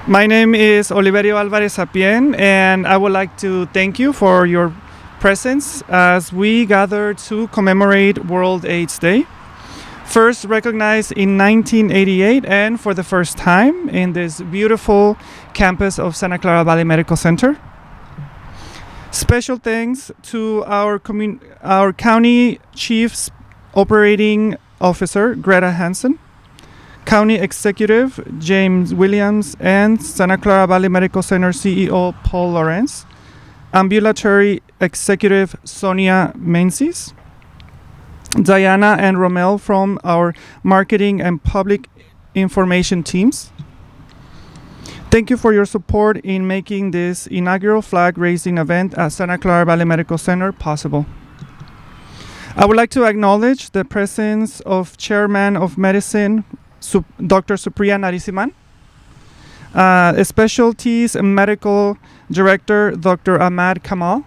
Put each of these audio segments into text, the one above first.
My name is Oliverio Alvarez Sapien, and I would like to thank you for your presence as we gather to commemorate World AIDS Day. First recognized in 1988 and for the first time in this beautiful campus of Santa Clara Valley Medical Center. Special thanks to our County Chief Operating Officer, Greta Hansen, County Executive James Williams, and Santa Clara Valley Medical Center CEO Paul Lawrence, Ambulatory Executive Sonia Menzies, Diana and Romel from our marketing and public information teams. Thank you for your support in making this inaugural flag raising event at Santa Clara Valley Medical Center possible. I would like to acknowledge the presence of Chairman of Medicine, Dr. Supriya Narasimhan, Specialties Medical Director, Dr. Ahmad Kamal.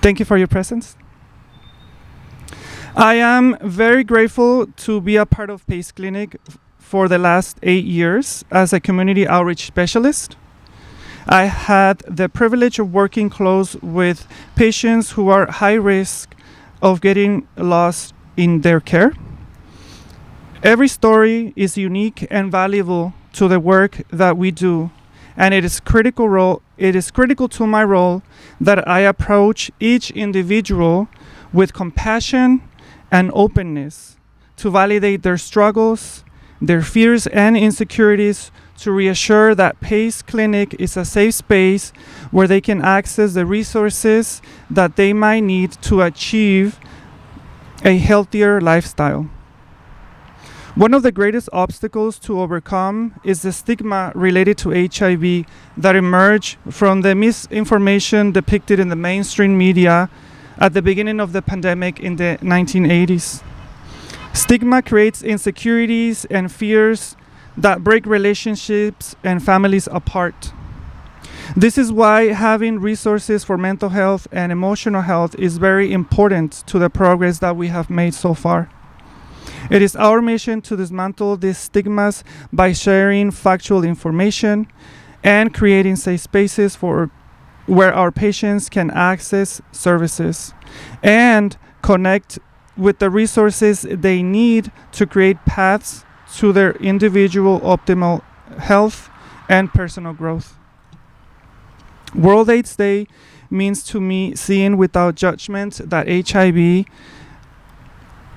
Thank you for your presence. I am very grateful to be a part of PACE Clinic for the last 8 years as a community outreach specialist. I had the privilege of working close with patients who are high risk of getting lost in their care. Every story is unique and valuable to the work that we do, and it is critical to my role that I approach each individual with compassion and openness to validate their struggles, their fears and insecurities, to reassure that PACE Clinic is a safe space where they can access the resources that they might need to achieve a healthier lifestyle. One of the greatest obstacles to overcome is the stigma related to HIV that emerged from the misinformation depicted in the mainstream media at the beginning of the pandemic in the 1980s. Stigma creates insecurities and fears that break relationships and families apart. This is why having resources for mental health and emotional health is very important to the progress that we have made so far. It is our mission to dismantle these stigmas by sharing factual information and creating safe spaces where our patients can access services and connect with the resources they need to create paths to their individual optimal health and personal growth. World AIDS Day means to me seeing without judgment that HIV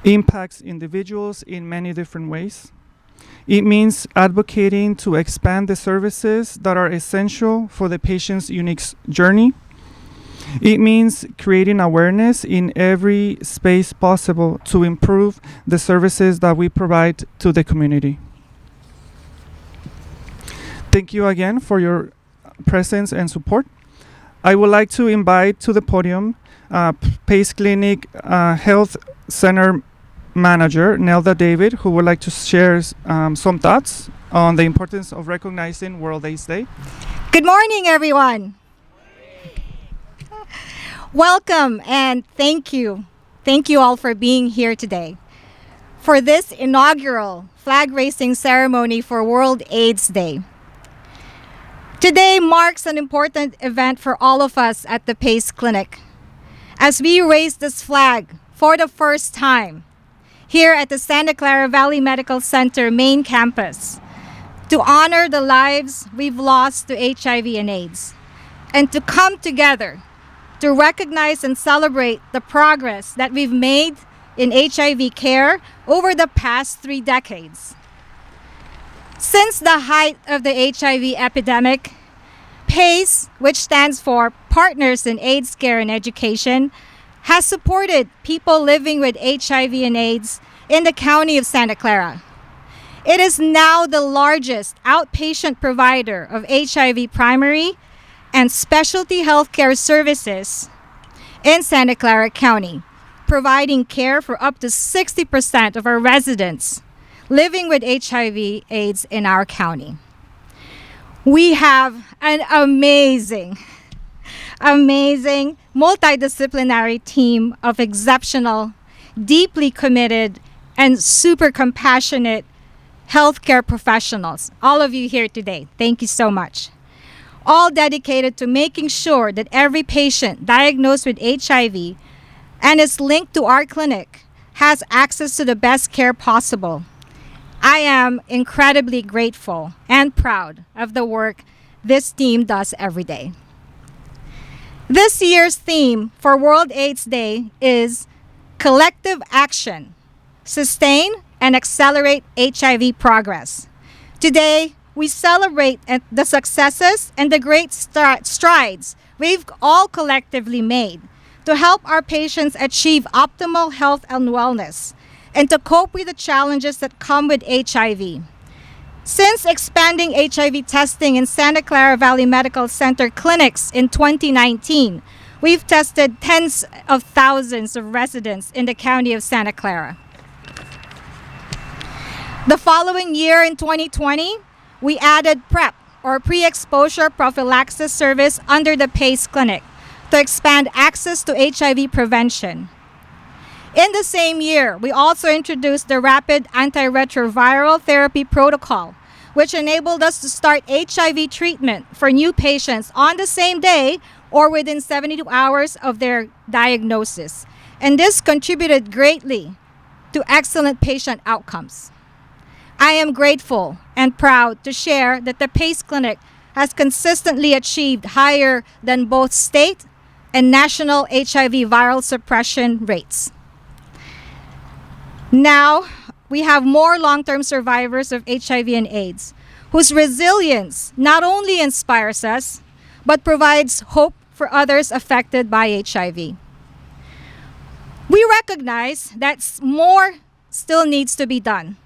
impacts individuals in many different ways. It means advocating to expand the services that are essential for the patient's unique journey. It means creating awareness in every space possible to improve the services that we provide to the community. Thank you again for your presence and support. I would like to invite to the podium PACE Clinic Health Center Manager, Nelda David, who would like to share some thoughts on the importance of recognizing World AIDS Day. Good morning, everyone. Welcome and thank you. Thank you all for being here today for this inaugural flag raising ceremony for World AIDS Day. Today marks an important event for all of us at the PACE Clinic as we raise this flag for the first time here at the Santa Clara Valley Medical Center main campus to honor the lives we've lost to HIV and AIDS and to come together to recognize and celebrate the progress that we've made in HIV care over the past 3 decades. Since the height of the HIV epidemic, PACE, which stands for Partners in AIDS Care and Education, has supported people living with HIV and AIDS in the county of Santa Clara. It is now the largest outpatient provider of HIV primary and specialty healthcare services in Santa Clara County, providing care for up to 60% of our residents living with HIV AIDS in our county. We have an amazing multidisciplinary team of exceptional, deeply committed, and super compassionate healthcare professionals, all of you here today. Thank you so much. All dedicated to making sure that every patient diagnosed with HIV and is linked to our clinic has access to the best care possible. I am incredibly grateful and proud of the work this team does every day. This year's theme for World AIDS Day is Collective Action, Sustain and Accelerate HIV Progress. Today, we celebrate the successes and the great strides we've all collectively made to help our patients achieve optimal health and wellness and to cope with the challenges that come with HIV. Since expanding HIV testing in Santa Clara Valley Medical Center clinics in 2019, we've tested tens of thousands of residents in the county of Santa Clara. The following year in 2020, we added PrEP, or pre-exposure prophylaxis service under the PACE clinic to expand access to HIV prevention. In the same year, we also introduced the rapid antiretroviral therapy protocol, which enabled us to start HIV treatment for new patients on the same day or within 72 hours of their diagnosis. And this contributed greatly to excellent patient outcomes. I am grateful and proud to share that the PACE Clinic has consistently achieved higher than both state and national HIV viral suppression rates. Now, we have more long-term survivors of HIV and AIDS, whose resilience not only inspires us, but provides hope for others affected by HIV. We recognize that more still needs to be done.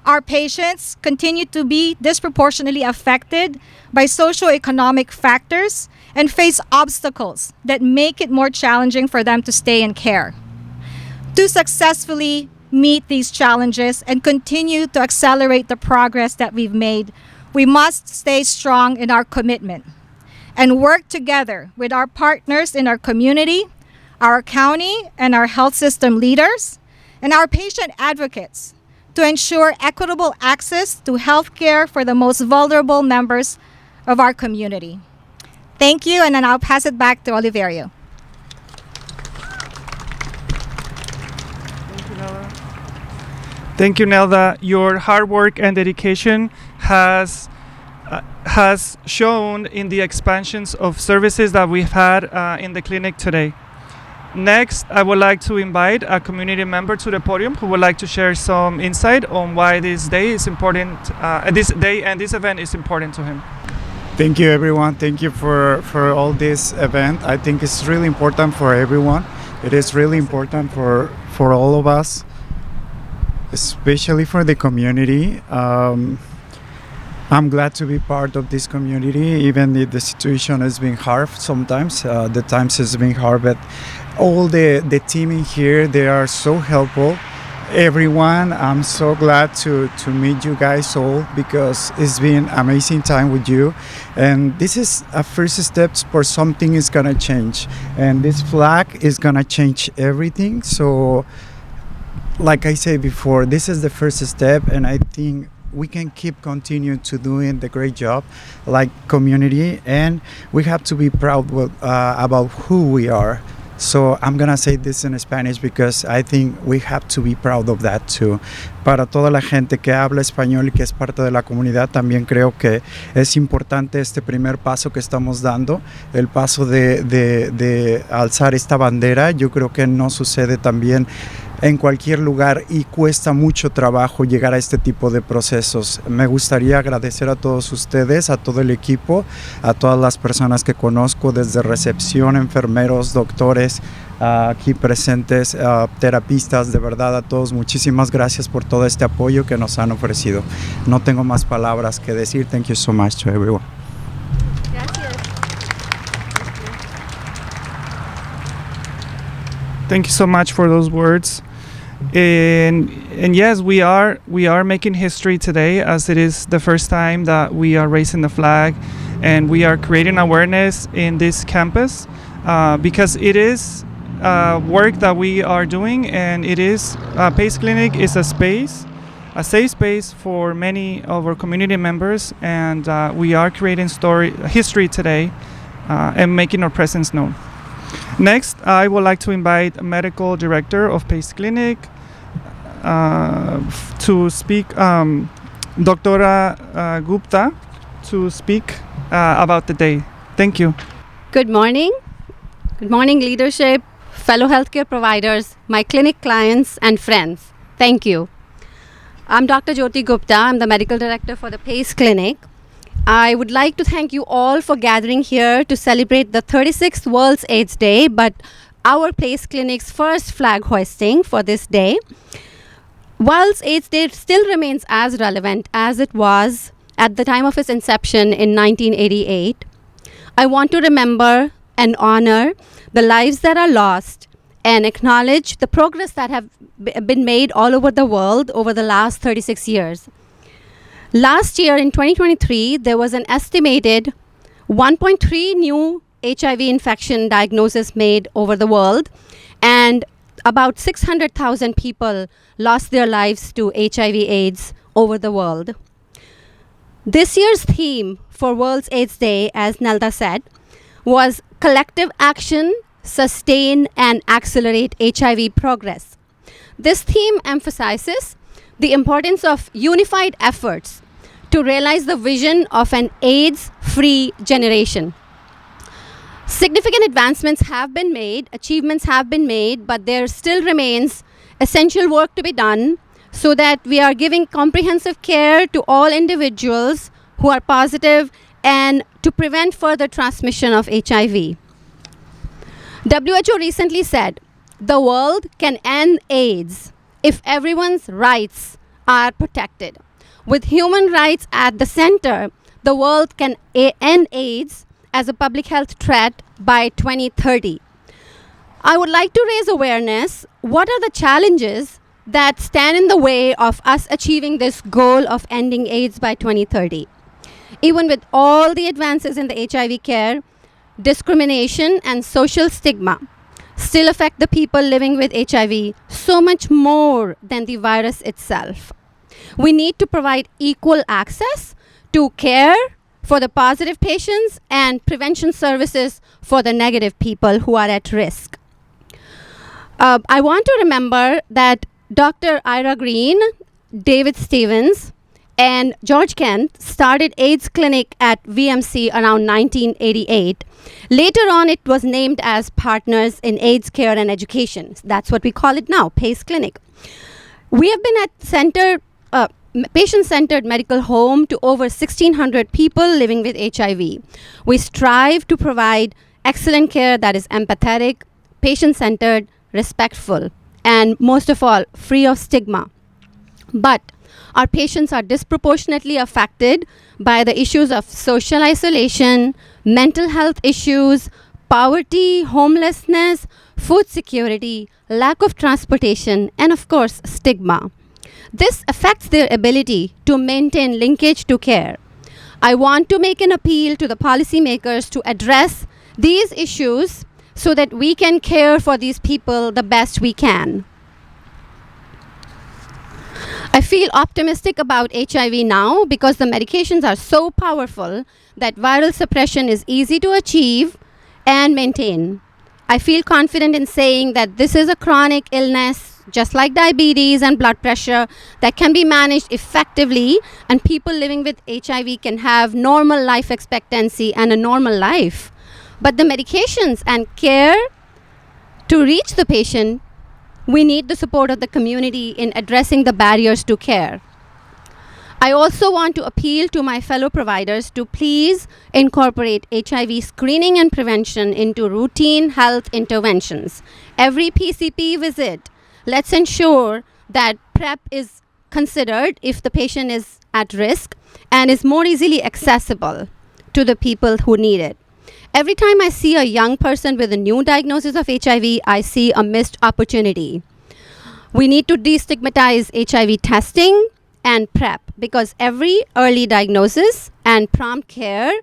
Our patients continue to be disproportionately affected by socioeconomic factors and face obstacles that make it more challenging for them to stay in care. To successfully meet these challenges and continue to accelerate the progress that we've made, we must stay strong in our commitment and work together with our partners in our community, our county and our health system leaders, and our patient advocates to ensure equitable access to health care for the most vulnerable members of our community. Thank you, and then I'll pass it back to Oliverio. Thank you, Nelda. Your hard work and dedication has shown in the expansions of services that we've had in the clinic today. Next, I would like to invite a community member to the podium who would like to share some insight on why this day is important, this day and this event is important to him. Thank you, everyone. Thank you for all this event. I think it's really important for everyone. It is really important for all of us, especially for the community. I'm glad to be part of this community, even if the situation has been hard sometimes. The times has been hard, but all the team in here, they are so helpful. Everyone, I'm so glad to meet you guys all, because it's been amazing time with you. And this is a first step for something is gonna change. And this flag is gonna change everything. So, like I said before, this is the first step, and I think we can keep continuing to doing the great job like community, and we have to be proud about who we are. So I'm gonna say this in Spanish because I think we have to be proud of that too. Para toda la gente que habla español y que es parte de la comunidad, también creo que es importante este primer paso que estamos dando, el paso de alzar esta bandera. Yo creo que no sucede también en cualquier lugar y cuesta mucho trabajo llegar a este tipo de procesos. Me gustaría agradecer a todos ustedes, a todo el equipo, a todas las personas que conozco, desde recepción, enfermeros, doctores, aquí presentes, terapistas, de verdad a todos, muchísimas gracias por todo este apoyo que nos han ofrecido. No tengo más palabras que decir. Thank you so much to everyone. Gracias. Thank you so much for those words. And yes, we are making history today, as it is the first time that we are raising the flag and we are creating awareness in this campus, because it is work that we are doing, and it is PACE Clinic is a space a safe space for many of our community members, and we are creating history today and making our presence known. Next, I would like to invite Medical Director of PACE Clinic to speak, Dr. Gupta, to speak about the day. Thank you. Good morning. Good morning, leadership, fellow healthcare providers, my clinic clients, and friends. Thank you. I'm Dr. Jyoti Gupta. I'm the Medical Director for the PACE Clinic. I would like to thank you all for gathering here to celebrate the 36th World AIDS Day, but our PACE Clinic's first flag hoisting for this day. World AIDS Day still remains as relevant as it was at the time of its inception in 1988. I want to remember and honor the lives that are lost and acknowledge the progress that have been made all over the world over the last 36 years. Last year in 2023, there was an estimated 1.3 new HIV infection diagnoses made over the world, and about 600,000 people lost their lives to HIV/AIDS over the world. This year's theme for World AIDS Day, as Nelda said, was collective action, sustain, and accelerate HIV progress. This theme emphasizes the importance of unified efforts to realize the vision of an AIDS-free generation. Significant advancements have been made, achievements have been made, but there still remains essential work to be done so that we are giving comprehensive care to all individuals who are positive and to prevent further transmission of HIV. WHO recently said, the world can end AIDS if everyone's rights are protected. With human rights at the center, the world can end AIDS as a public health threat by 2030. I would like to raise awareness. What are the challenges that stand in the way of us achieving this goal of ending AIDS by 2030? Even with all the advances in the HIV care, discrimination and social stigma still affect the people living with HIV so much more than the virus itself. We need to provide equal access to care for the positive patients and prevention services for the negative people who are at risk. I want to remember that Dr. Ira Greene, David Stevens, and George Kent started AIDS Clinic at VMC around 1988. Later on, it was named as Partners in AIDS Care and Education. That's what we call it now, PACE Clinic. We have been at patient-centered medical home to over 1,600 people living with HIV. We strive to provide excellent care that is empathetic, patient-centered, respectful, and most of all, free of stigma. But our patients are disproportionately affected by the issues of social isolation, mental health issues, poverty, homelessness, food security, lack of transportation, and of course, stigma. This affects their ability to maintain linkage to care. I want to make an appeal to the policymakers to address these issues so that we can care for these people the best we can. I feel optimistic about HIV now because the medications are so powerful that viral suppression is easy to achieve and maintain. I feel confident in saying that this is a chronic illness, just like diabetes and blood pressure, that can be managed effectively, and people living with HIV can have normal life expectancy and a normal life. But the medications and care to reach the patient, we need the support of the community in addressing the barriers to care. I also want to appeal to my fellow providers to please incorporate HIV screening and prevention into routine health interventions. Every PCP visit, let's ensure that PrEP is considered if the patient is at risk and is more easily accessible to the people who need it. Every time I see a young person with a new diagnosis of HIV, I see a missed opportunity. We need to destigmatize HIV testing and PrEP because every early diagnosis and prompt care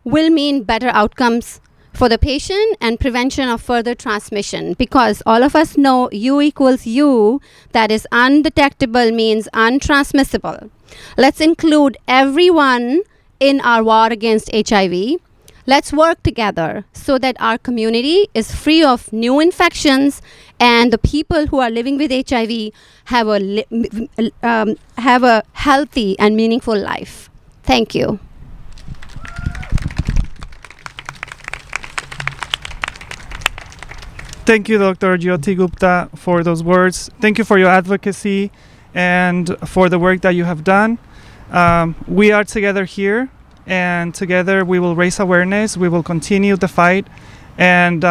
will mean better outcomes for the patient and prevention of further transmission, because all of us know U equals U, that is undetectable means untransmissible. Let's include everyone in our war against HIV. Let's work together so that our community is free of new infections and the people who are living with HIV have a healthy and meaningful life. Thank you. Thank you, Dr. Jyoti Gupta, for those words. Thank you for your advocacy and for the work that you have done. We are together here, and together we will raise awareness. We will continue the fight. And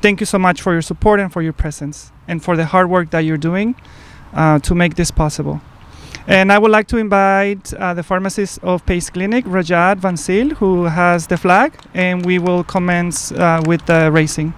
thank you so much for your support and for your presence and for the hard work that you're doing to make this possible. And I would like to invite the pharmacist of Pace Clinic, Rajat Vansil, who has the flag, and we will commence with the raising.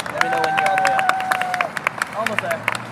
Let me know when you're all the way up. Almost there.